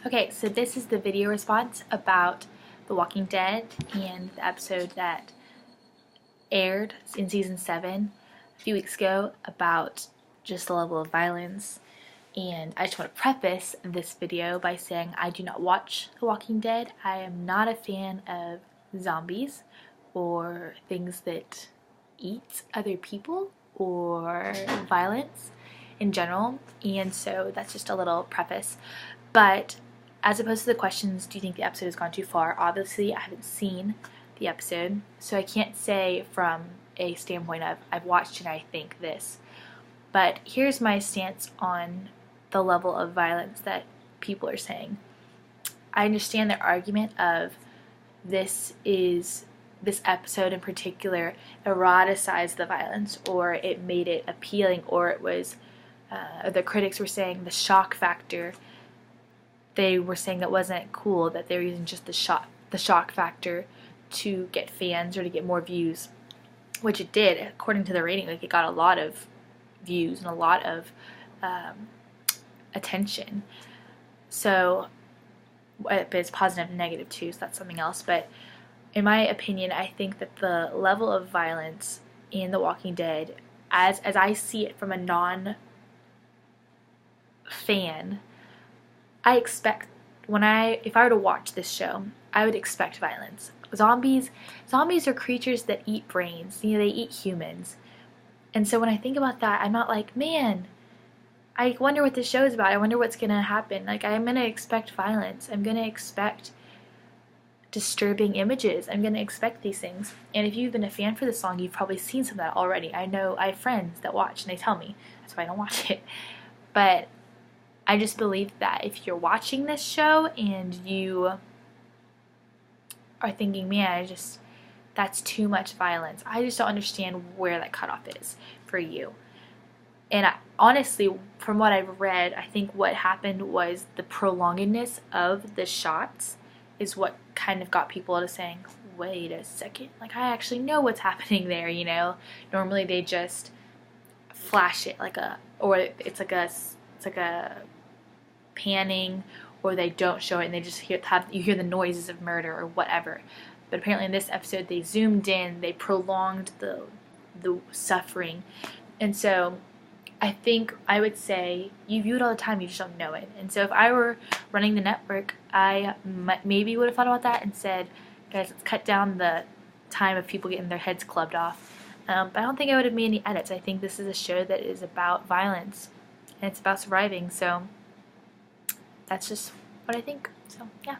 Okay, so this is the video response about The Walking Dead and the episode that aired in season 7 a few weeks ago about just the level of violence. And I just want to preface this video by saying I do not watch The Walking Dead. I am not a fan of zombies or things that eat other people or violence in general, and so that's just a little preface. But as opposed to the questions, do you think the episode has gone too far? Obviously, I haven't seen the episode, so I can't say from a standpoint of I've watched and I think this. But here's my stance on the level of violence that people are saying. I understand their argument of this episode in particular eroticized the violence, or it made it appealing, or it was the critics were saying the shock factor. They were saying that wasn't cool, that they were using just the shock factor to get fans or to get more views, which it did according to the rating. Like, it got a lot of views and a lot of attention. So, but it's positive and negative too, so that's something else. But in my opinion, I think that the level of violence in The Walking Dead, as I see it from a non-fan, I expect if I were to watch this show, I would expect violence. Zombies are creatures that eat brains. You know, they eat humans. And so when I think about that, I'm not like, man, I wonder what this show is about. I wonder what's going to happen. Like, I'm going to expect violence. I'm going to expect disturbing images. I'm going to expect these things. And if you've been a fan for this long, you've probably seen some of that already. I know I have friends that watch and they tell me. That's why I don't watch it. But I just believe that if you're watching this show and you are thinking, man, that's too much violence, I just don't understand where that cutoff is for you. And honestly, from what I've read, I think what happened was the prolongedness of the shots is what kind of got people to saying, wait a second, like, I actually know what's happening there, you know? Normally they just flash it or it's like a panning, or they don't show it and they just you hear the noises of murder or whatever. But apparently in this episode they zoomed in, they prolonged the suffering. And so I think I would say you view it all the time, you just don't know it. And so if I were running the network, I maybe would have thought about that and said, guys, let's cut down the time of people getting their heads clubbed off. But I don't think I would have made any edits. I think this is a show that is about violence and it's about surviving. So that's just what I think. So yeah.